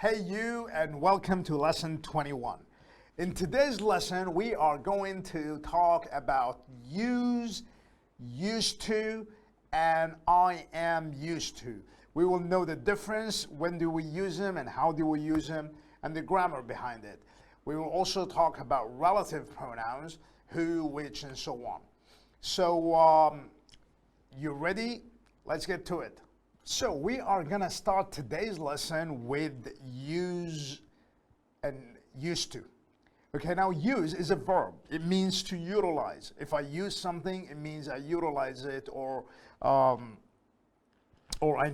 Hey you, and welcome to lesson 21. In today's lesson, we are going to talk about use, used to, and I am used to. We will know the difference, when do we use them and how do we use them, and the grammar behind it. We will also talk about relative pronouns, who, which, and so on. So, you ready? Let's get to it. So we are going to start today's lesson with use and used to. Okay, now use is a verb. It means to utilize. If I use something, it means I utilize it or I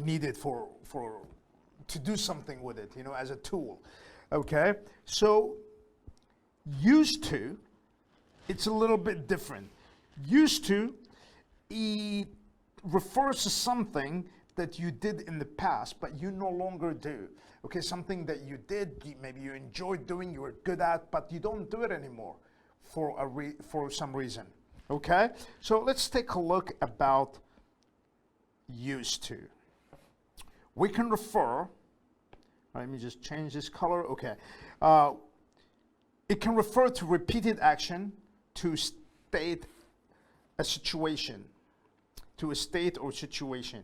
need it to do something with it, as a tool. Okay, so used to, it's a little bit different. Used to, it refers to something that you did in the past, but you no longer do. Okay, something that you did, maybe you enjoyed doing, you were good at, but you don't do it anymore for some reason. Okay, so let's take a look about used to. We can refer. Let me just change this color. Okay, it can refer to repeated action to state a situation, to a state or situation.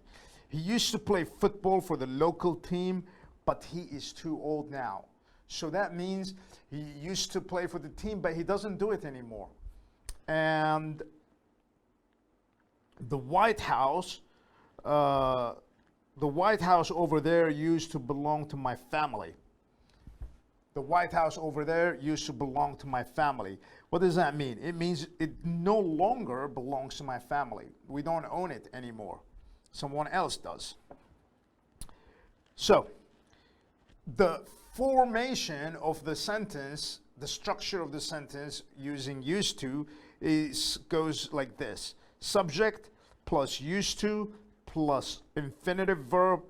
He used to play football for the local team, but he is too old now. So that means he used to play for the team, but he doesn't do it anymore. And the White House over there used to belong to my family. The White House over there used to belong to my family. What does that mean? It means it no longer belongs to my family. We don't own it anymore. Someone else does. So, the formation of the sentence, the structure of the sentence using used to goes like this. Subject plus used to plus infinitive verb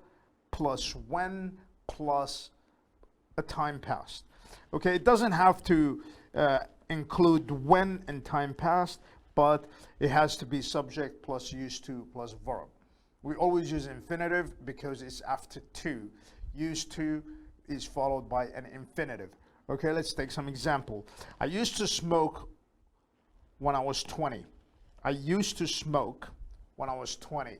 plus when plus a time past. Okay, it doesn't have to include when and time past, but it has to be subject plus used to plus verb. We always use infinitive because it's after to. Used to is followed by an infinitive. Okay, let's take some example. I used to smoke when I was 20. I used to smoke when I was 20.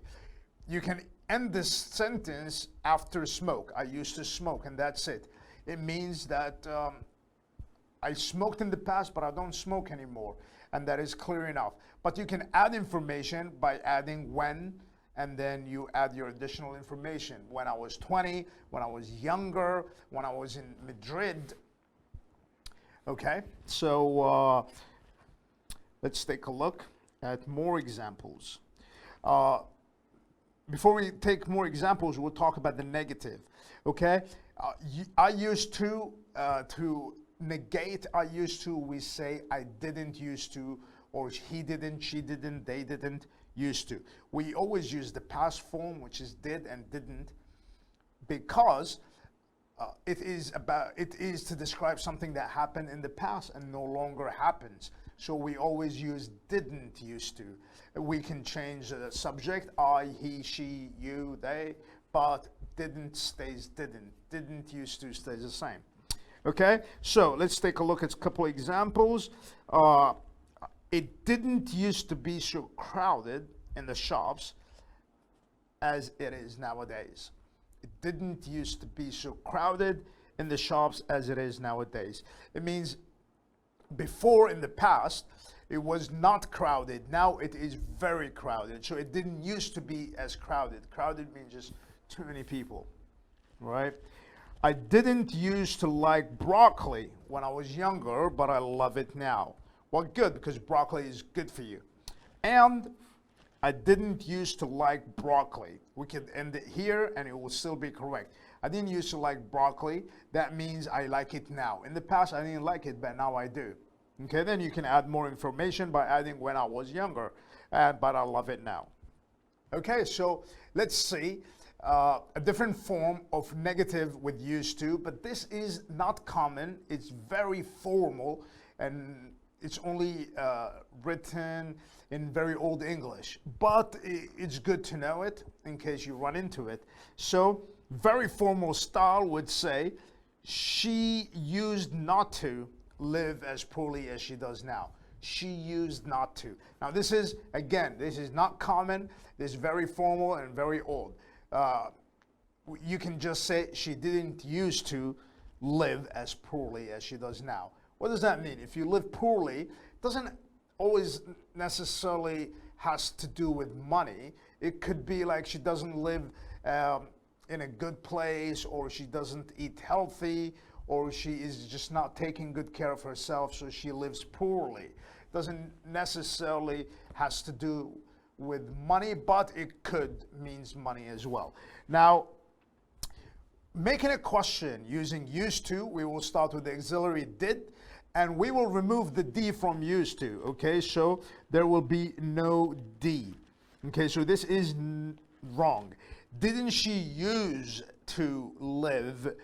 You can end this sentence after smoke. I used to smoke, and that's it. It means that I smoked in the past, but I don't smoke anymore, and that is clear enough. But you can add information by adding when, and then you add your additional information. When I was 20, when I was younger, when I was in Madrid. Okay, so let's take a look at more examples. Before we take more examples, we'll talk about the negative. Okay, I used to negate I used to, we say I didn't used to, or he didn't, she didn't, they didn't used to. We always use the past form, which is did and didn't, because it is to describe something that happened in the past and no longer happens. So we always use didn't used to. We can change the subject, I, he, she, you, they, but didn't stays didn't. Didn't used to stays the same. Okay, so let's take a look at a couple of examples. It didn't used to be so crowded in the shops as it is nowadays. It didn't used to be so crowded in the shops as it is nowadays. It means before, in the past, it was not crowded. Now it is very crowded. So it didn't used to be as crowded. Crowded means just too many people, right? I didn't used to like broccoli when I was younger, but I love it now. Well, good, because broccoli is good for you. And I didn't used to like broccoli. We could end it here and it will still be correct. I didn't used to like broccoli. That means I like it now. In the past, I didn't like it, but now I do. Okay, then you can add more information by adding when I was younger, but I love it now. Okay, so let's see a different form of negative with used to, but this is not common. It's very formal, and it's only written in very old English, but it's good to know it in case you run into it. So very formal style would say, She used not to live as poorly as she does now. She used not to. Now this is, again, this is not common. This is very formal and very old. You can just say she didn't used to live as poorly as she does now. What does that mean? If you live poorly, it doesn't always necessarily has to do with money. It could be like she doesn't live in a good place, or she doesn't eat healthy, or she is just not taking good care of herself, so she lives poorly. It doesn't necessarily has to do with money, but it could means money as well. Now, making a question using used to, we will start with the auxiliary did, and we will remove the D from used to, okay? So there will be no D. Okay, so this is wrong. Didn't she use to live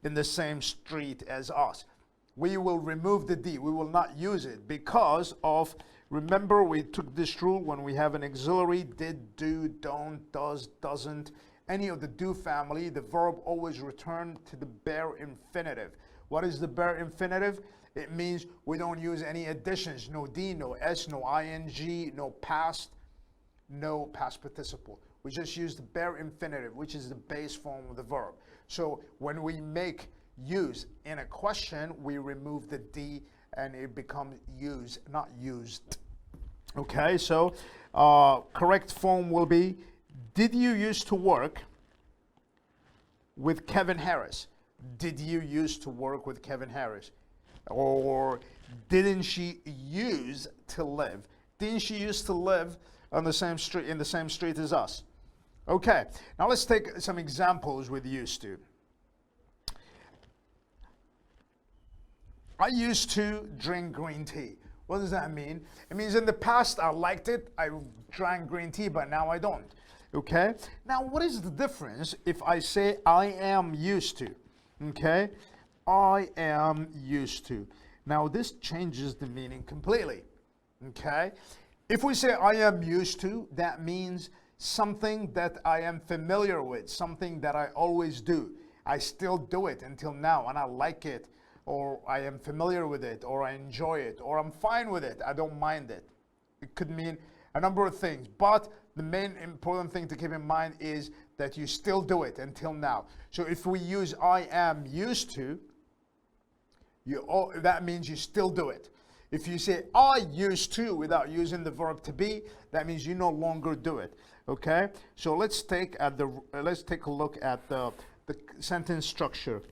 in the same street as us? We will remove the D. We will not use it because of, remember we took this rule when we have an auxiliary, did, do, don't, does, doesn't, any of the do family, the verb always return to the bare infinitive. What is the bare infinitive? It means we don't use any additions, no D, no S, no ing, no past participle. We just use the bare infinitive, which is the base form of the verb. So when we make use in a question, we remove the D and it becomes use, not used. Okay, so correct form will be, did you used to work with Kevin Harris? Did you used to work with Kevin Harris? Or didn't she use to live? Didn't she used to live on the same street, in the same street as us? Okay, now let's take some examples with used to. I used to drink green tea. What does that mean? It means in the past I liked it, I drank green tea, but now I don't. Okay, now what is the difference if I say I am used to? Okay, I am used to. Now this changes the meaning completely. Okay, if we say I am used to, that means something that I am familiar with, something that I always do. I still do it until now and I like it, or I am familiar with it, or I enjoy it, or I'm fine with it, I don't mind it. It could mean a number of things, but the main important thing to keep in mind is that you still do it until now. So if we use I am used to, that means you still do it. If you say I used to without using the verb to be, that means you no longer do it. Okay? So let's take a look at the sentence structure.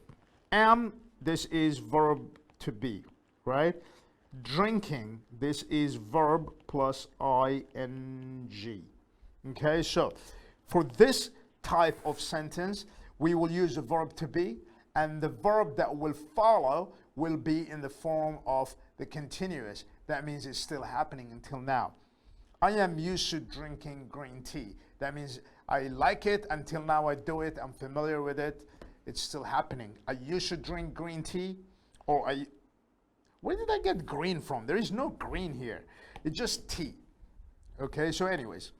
Am, this is verb to be, right? Drinking, this is verb plus ing. Okay, so for this type of sentence, we will use the verb to be, and the verb that will follow will be in the form of the continuous. That means it's still happening until now. I am used to drinking green tea. That means I like it until now I do it. I'm familiar with it. It's still happening. I used to drink green tea, or where did I get green from? There is no green here. It's just tea. Okay, so anyways,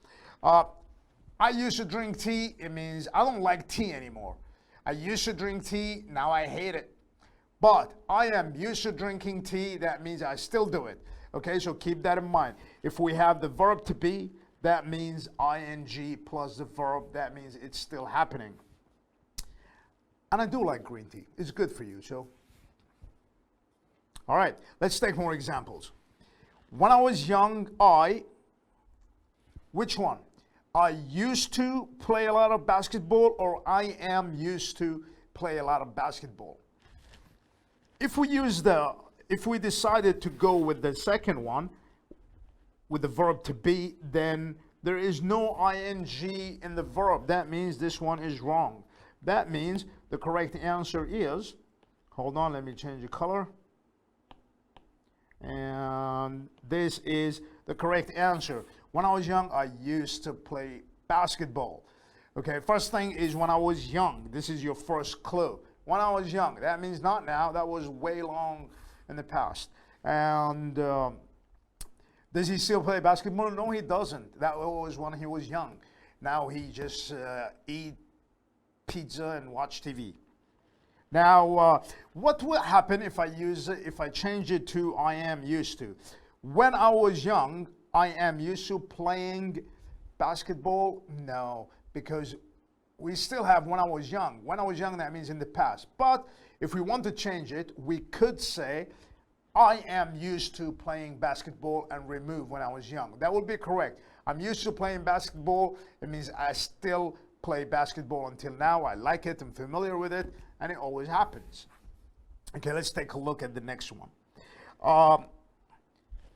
I used to drink tea. It means I don't like tea anymore. I used to drink tea. Now I hate it. But I am used to drinking tea. That means I still do it. Okay, so keep that in mind. If we have the verb to be, that means ing plus the verb. That means it's still happening. And I do like green tea. It's good for you, so. All right, let's take more examples. When I was young, which one? I used to play a lot of basketball, or I am used to play a lot of basketball. If we decided to go with the second one, with the verb to be, then there is no ing in the verb. That means this one is wrong. That means the correct answer is, hold on, let me change the color. And this is the correct answer. When I was young, I used to play basketball. Okay, first thing is when I was young. This is your first clue. When I was young, that means not now. That was way long in the past. And does he still play basketball? No, he doesn't. That was when he was young. Now he just eat pizza and watch TV. Now, what will happen if I change it to I am used to? When I was young, I am used to playing basketball. No, because we still have when I was young. When I was young, that means in the past. But if we want to change it, we could say I am used to playing basketball and remove when I was young. That would be correct. I'm used to playing basketball. It means I still play basketball until now. I like it. I'm familiar with it. And it always happens. Okay, let's take a look at the next one.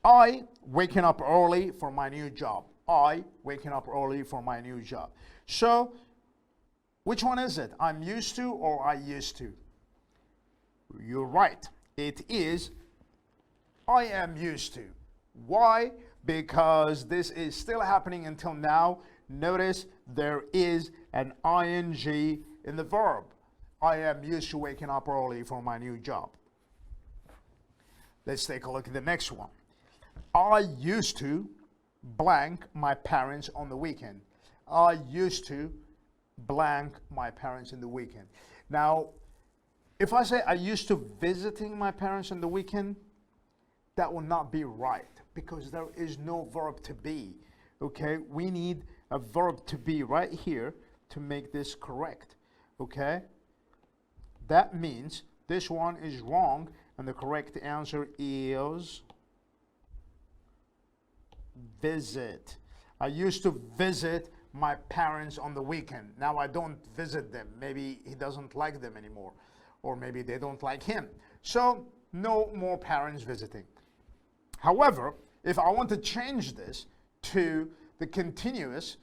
I waking up early for my new job. I waking up early for my new job. So, which one is it? I'm used to or I used to? You're right. It is I am used to. Why? Because this is still happening until now. Notice there is an ing in the verb. I am used to waking up early for my new job. Let's take a look at the next one. I used to blank my parents on the weekend. I used to blank my parents in the weekend. Now, if I say I used to visiting my parents on the weekend, that will not be right because there is no verb to be. Okay, we need a verb to be right here to make this correct. Okay, that means this one is wrong and the correct answer is visit. I used to visit my parents on the weekend. Now I don't visit them. Maybe he doesn't like them anymore, or maybe they don't like him. So no more parents visiting. However, if I want to change this to the continuous,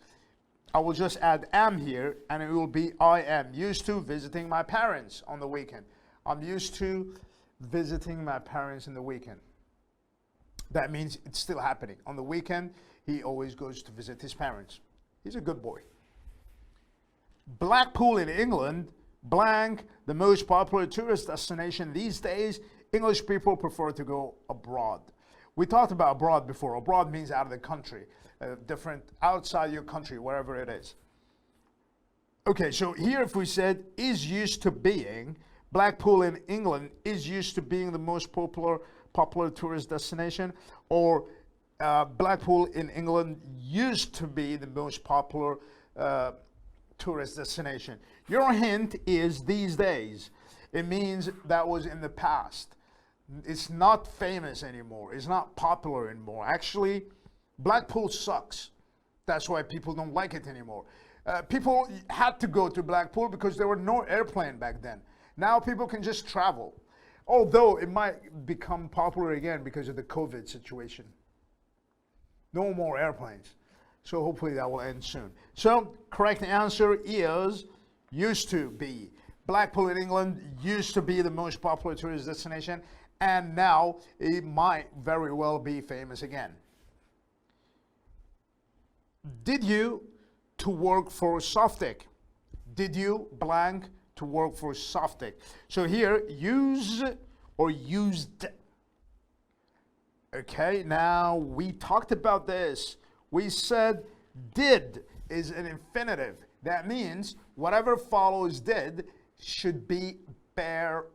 I will just add am here and it will be I am used to visiting my parents on the weekend. I'm used to visiting my parents in the weekend. That means it's still happening. On the weekend, he always goes to visit his parents. He's a good boy. Blackpool in England, blank, the most popular tourist destination these days. English people prefer to go abroad. We talked about abroad before. Abroad means out of the country, different, outside your country, wherever it is. Okay, so here if we said is used to being, Blackpool in England is used to being the most popular tourist destination, or Blackpool in England used to be the most popular tourist destination. Your hint is these days. It means that was in the past. It's not famous anymore. It's not popular anymore. Actually, Blackpool sucks. That's why people don't like it anymore. People had to go to Blackpool because there were no airplane back then. Now people can just travel. Although it might become popular again because of the COVID situation. No more airplanes. So hopefully that will end soon. So correct answer is used to be. Blackpool in England used to be the most popular tourist destination, and now it might very well be famous again. Did you to work for Softic? Did you blank to work for Softic? So here, use or used. Okay, now we talked about this. We said did is an infinitive. That means whatever follows did should be bare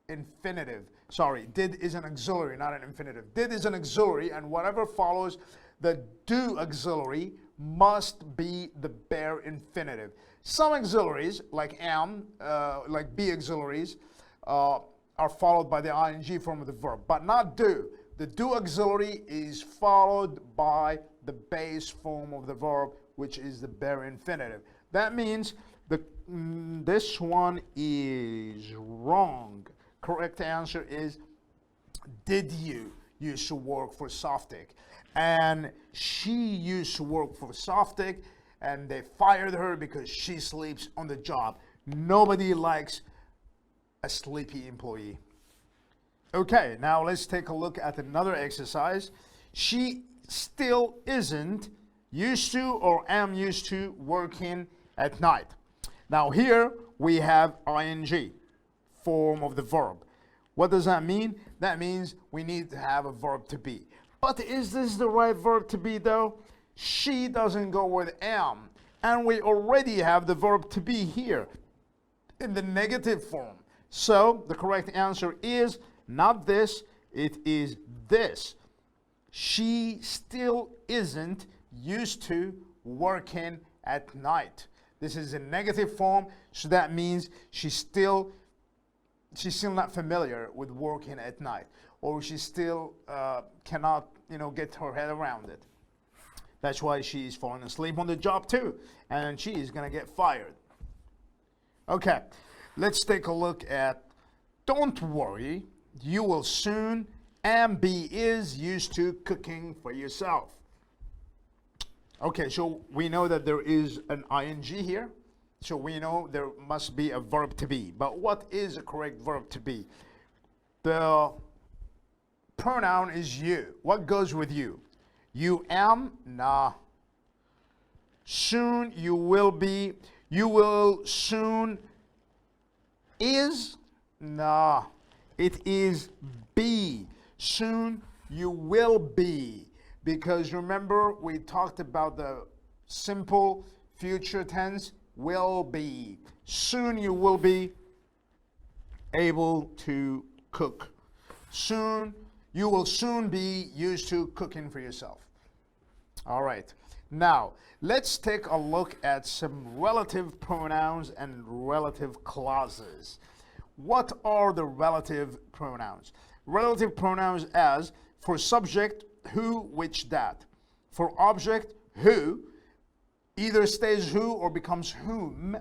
infinitive. Sorry, did is an auxiliary, not an infinitive. Did is an auxiliary, and whatever follows the do auxiliary must be the bare infinitive. Some auxiliaries, like am, like be auxiliaries, are followed by the ing form of the verb, but not do. The do auxiliary is followed by the base form of the verb, which is the bare infinitive. That means this one is wrong. Correct answer is did you used to work for Softic? And she used to work for Softic, and they fired her because she sleeps on the job. Nobody likes a sleepy employee. Okay, now let's take a look at another exercise. She still isn't used to or am used to working at night. Now here we have ing, form of the verb. What does that mean? That means we need to have a verb to be. But is this the right verb to be though? She doesn't go with am. And we already have the verb to be here in the negative form. So the correct answer is not this, it is this. She still isn't used to working at night. This is a negative form, so that means she's still not familiar with working at night, or she still cannot, get her head around it. That's why she's falling asleep on the job too, and she is gonna get fired. Okay, let's take a look at don't worry, you will soon, and be is used to cooking for yourself. Okay, so we know that there is an ing here, so we know there must be a verb to be. But what is a correct verb to be? The pronoun is you. What goes with you? You am? Nah. Soon you will be. You will soon is? Nah. It is be. Soon you will be. Because remember, we talked about the simple future tense, will be. Soon you will be able to cook. Soon, you will soon be used to cooking for yourself. All right. Now, let's take a look at some relative pronouns and relative clauses. What are the relative pronouns? Relative pronouns as for subject, who, which, that. For object, who, either stays who or becomes whom.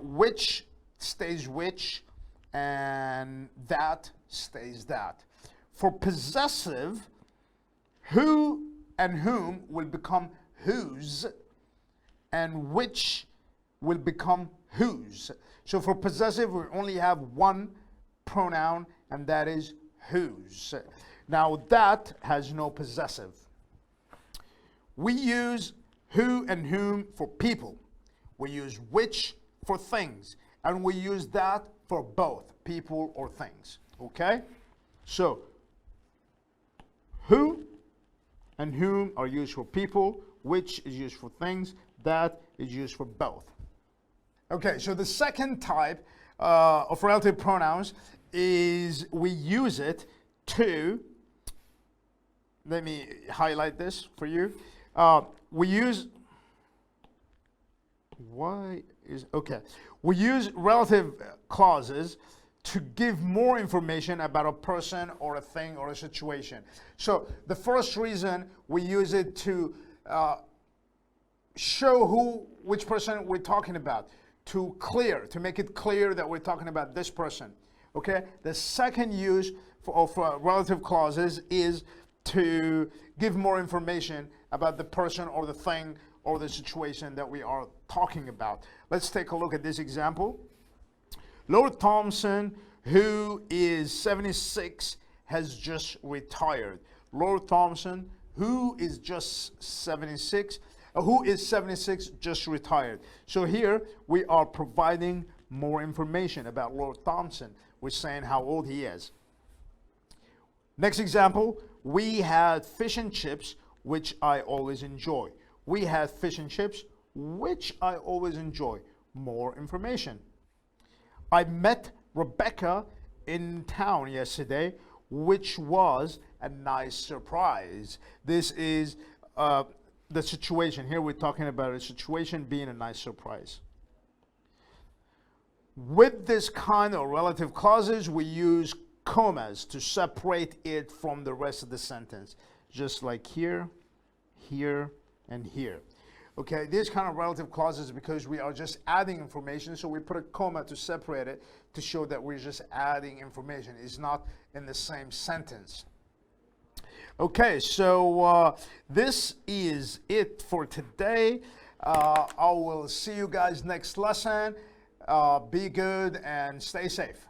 Which stays which, and that stays that. For possessive, who and whom will become whose, and which will become whose. So for possessive, we only have one pronoun, and that is whose. Now that has no possessive. We use who and whom for people. We use which for things. And we use that for both people or things. Okay? So, who and whom are used for people, which is used for things, that is used for both. Okay, so the second type of relative pronouns is we use it to, let me highlight this for you. We use relative clauses to give more information about a person or a thing or a situation. So the first reason we use it to show which person we're talking about, to make it clear that we're talking about this person. Okay. The second use of relative clauses is to give more information about the person or the thing or the situation that we are talking about. Let's take a look at this example. Lord Thompson, who is 76, has just retired. Lord Thompson, who is 76, just retired. So here we are providing more information about Lord Thompson. We're saying how old he is. Next example, we had fish and chips, which I always enjoy. We had fish and chips, which I always enjoy. More information. I met Rebecca in town yesterday, which was a nice surprise. This is the situation. Here we're talking about a situation being a nice surprise. With this kind of relative clauses, we use commas to separate it from the rest of the sentence, just like here, here, and here. Okay, these kind of relative clauses, because we are just adding information, so we put a comma to separate it to show that we're just adding information. It's not in the same sentence. Okay, so this is it for today. I will see you guys next lesson. Be good and stay safe.